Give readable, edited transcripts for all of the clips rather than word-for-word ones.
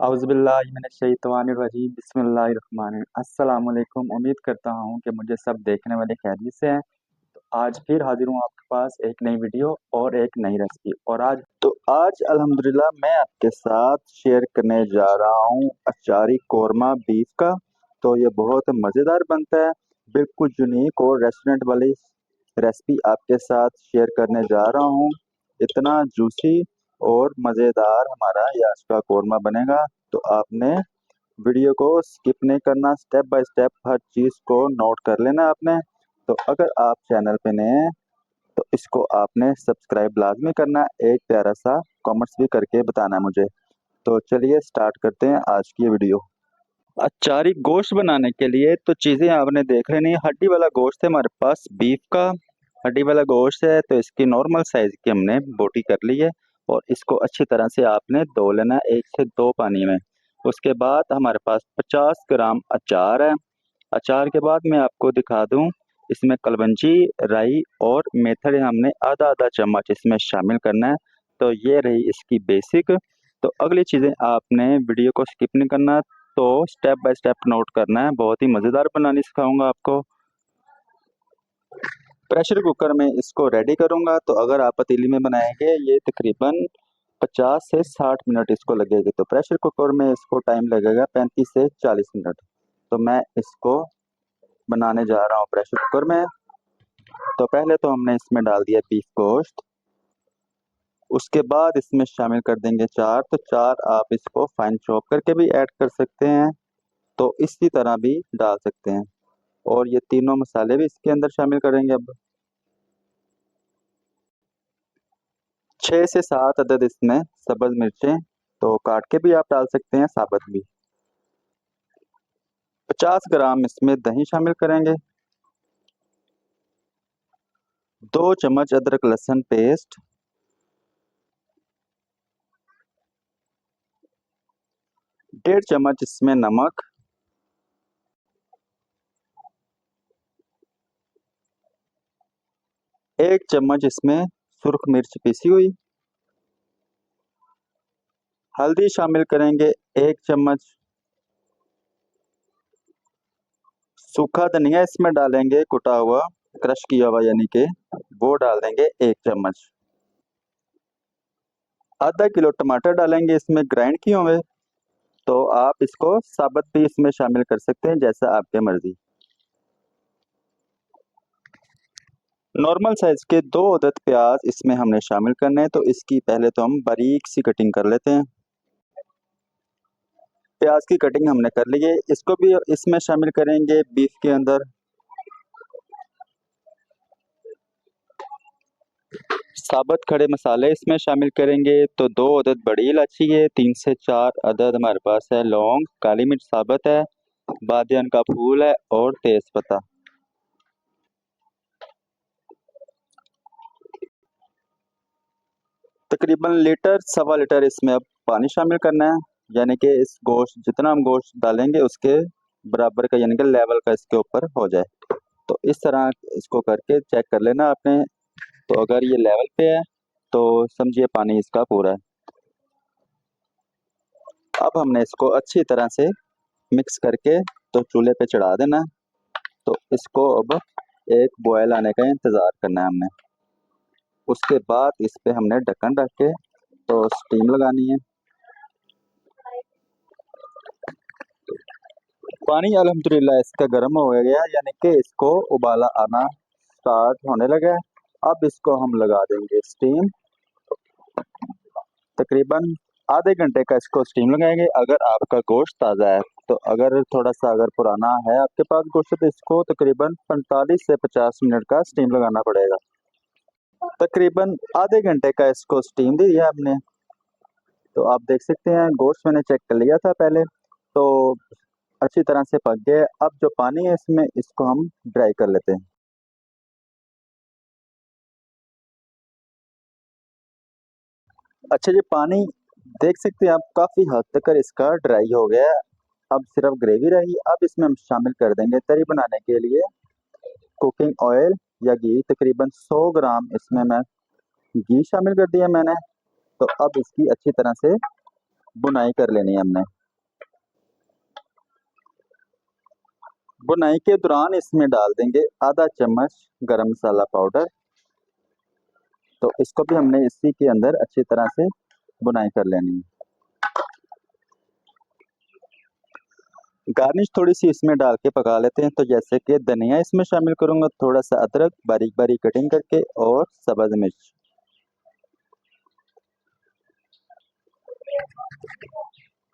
औज़ुबिल्लाहिमिनश्शैतानिर्रजीम बिस्मिल्लाहिर्रहमानिर्रहीम। अस्सलाम वालेकुम। उम्मीद करता हूँ कि मुझे सब देखने वाले खैरियत से हैं। आज फिर हाजिर हूँ आपके पास एक नई वीडियो और एक नई रेसिपी। और आज अल्हम्दुलिल्लाह मैं आपके साथ शेयर करने जा रहा हूँ अचारी कोरमा बीफ का। तो ये बहुत मज़ेदार बनता है, बिल्कुल यूनिक और रेस्टोरेंट वाली रेसिपी आपके साथ शेयर करने जा रहा हूँ। इतना जूसी और मज़ेदार हमारा ये आज का कोरमा बनेगा। तो आपने वीडियो को स्किप नहीं करना, स्टेप बाय स्टेप हर चीज़ को नोट कर लेना आपने। तो अगर आप चैनल पे नए हैं तो इसको आपने सब्सक्राइब लाजमी करना, एक प्यारा सा कमेंट्स भी करके बताना है मुझे। तो चलिए स्टार्ट करते हैं आज की वीडियो। अचारी गोश्त बनाने के लिए तो चीज़ें आपने देख लेनी है। हड्डी वाला गोश्त है हमारे पास, बीफ का हड्डी वाला गोश्त है। तो इसकी नॉर्मल साइज़ की हमने बोटी कर ली है और इसको अच्छी तरह से आपने धो लेना है 1 से 2 पानी में। उसके बाद हमारे पास 50 ग्राम अचार है। अचार के बाद मैं आपको दिखा दूं, इसमें कलवंजी, राई और मेथड हमने आधा आधा चम्मच इसमें शामिल करना है। तो ये रही इसकी बेसिक। तो अगली चीज़ें आपने वीडियो को स्किप नहीं करना, तो स्टेप बाय स्टेप नोट करना है। बहुत ही मज़ेदार बनानी सिखाऊंगा आपको। प्रेशर कुकर में इसको रेडी करूंगा। तो अगर आप पतीली में बनाएंगे ये तकरीबन 50 से 60 मिनट इसको लगेगी। तो प्रेशर कुकर में इसको टाइम लगेगा 35 से 40 मिनट। तो मैं इसको बनाने जा रहा हूँ प्रेशर कुकर में। तो पहले तो हमने इसमें डाल दिया बीफ गोश्त, उसके बाद इसमें शामिल कर देंगे चार। तो चार आप इसको फाइन चॉप करके भी ऐड कर सकते हैं, तो इसी तरह भी डाल सकते हैं। और ये तीनों मसाले भी इसके अंदर शामिल करेंगे। अब 6 से 7 अदद इसमें सब्ज मिर्चें, तो काट के भी आप डाल सकते हैं, साबुत भी। 50 ग्राम इसमें दही शामिल करेंगे। 2 चम्मच अदरक लहसुन पेस्ट, 1.5 चम्मच इसमें नमक, 1 चम्मच इसमें सुर्ख मिर्च पिसी हुई, हल्दी शामिल करेंगे 1 चम्मच, सूखा धनिया इसमें डालेंगे कुटा हुआ, क्रश किया हुआ यानी कि वो डाल देंगे 1 चम्मच। आधा किलो टमाटर डालेंगे इसमें ग्राइंड किए हुए। तो आप इसको साबुत भी इसमें शामिल कर सकते हैं, जैसा आपके मर्जी। नॉर्मल साइज के 2 अदद प्याज इसमें हमने शामिल करने हैं। तो इसकी पहले तो हम बारीक सी कटिंग कर लेते हैं। प्याज की कटिंग हमने कर ली है, इसको भी इसमें शामिल करेंगे बीफ के अंदर। साबुत खड़े मसाले इसमें शामिल करेंगे। तो 2 अदद बड़ी इलायची है, 3 से 4 अदद हमारे पास है लौंग, काली मिर्च साबुत है, बादियान का फूल है और तेज पत्ता। तकरीबन लीटर सवा लीटर इसमें अब पानी शामिल करना है, यानी कि इस गोश्त जितना हम गोश्त डालेंगे उसके बराबर का, यानी कि लेवल का इसके ऊपर हो जाए। तो इस तरह इसको करके चेक कर लेना आपने। तो अगर ये लेवल पे है तो समझिए पानी इसका पूरा है। अब हमने इसको अच्छी तरह से मिक्स करके तो चूल्हे पे चढ़ा देना। तो इसको अब एक बॉयल आने का इंतज़ार करना है हमने। उसके बाद इस पे हमने ढक्कन रख के तो स्टीम लगानी है। पानी अल्हम्दुलिल्लाह इसका गर्म हो गया, यानी कि इसको उबाला आना स्टार्ट होने लगा है। अब इसको हम लगा देंगे स्टीम। तकरीबन आधे घंटे का इसको स्टीम लगाएंगे। अगर आपका गोश्त ताज़ा है तो, अगर थोड़ा सा अगर पुराना है आपके पास गोश्त, तो इसको तकरीबन 45 से 50 मिनट का स्टीम लगाना पड़ेगा। तकरीबन आधे घंटे का इसको स्टीम दिया हमने। तो आप देख सकते हैं गोश्त मैंने चेक कर लिया था पहले, तो अच्छी तरह से पक गए। अब जो पानी है इसमें इसको हम ड्राई कर लेते हैं। अच्छा, ये पानी देख सकते हैं आप काफ़ी हद तक इसका ड्राई हो गया है। अब सिर्फ ग्रेवी रही। अब इसमें हम शामिल कर देंगे तरी बनाने के लिए कुकिंग ऑयल या घी। तकरीबन 100 ग्राम इसमें मैं घी शामिल कर दिया मैंने। तो अब इसकी अच्छी तरह से बुनाई कर लेनी है हमने। बुनाई के दौरान इसमें डाल देंगे आधा चम्मच गरम मसाला पाउडर। तो इसको भी हमने इसी के अंदर अच्छी तरह से बुनाई कर लेनी है। गार्निश थोड़ी सी इसमें डाल के पका लेते हैं। तो जैसे कि धनिया इसमें शामिल करूंगा, थोड़ा सा अदरक बारीक बारीक कटिंग करके, और सब्ज मिर्च।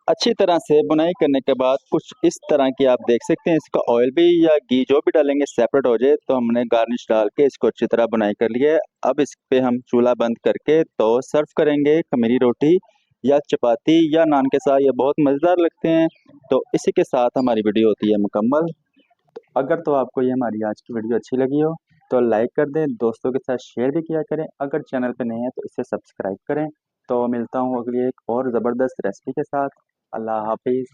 अच्छी तरह से बुनाई करने के बाद कुछ इस तरह की आप देख सकते हैं, इसका ऑयल भी या घी जो भी डालेंगे सेपरेट हो जाए। तो हमने गार्निश डाल के इसको अच्छी तरह बुनाई कर लिया है। अब इस पे हम चूल्हा बंद करके तो सर्व करेंगे खमीरी रोटी या चपाती या नान के साथ। ये बहुत मज़ेदार लगते हैं। तो इसी के साथ हमारी वीडियो होती है मुकम्मल। अगर तो आपको ये हमारी आज की वीडियो अच्छी लगी हो तो लाइक कर दें, दोस्तों के साथ शेयर भी किया करें। अगर चैनल पे नए हैं तो इसे सब्सक्राइब करें। तो मिलता हूँ अगली एक और ज़बरदस्त रेसिपी के साथ। अल्लाह हाफिज़।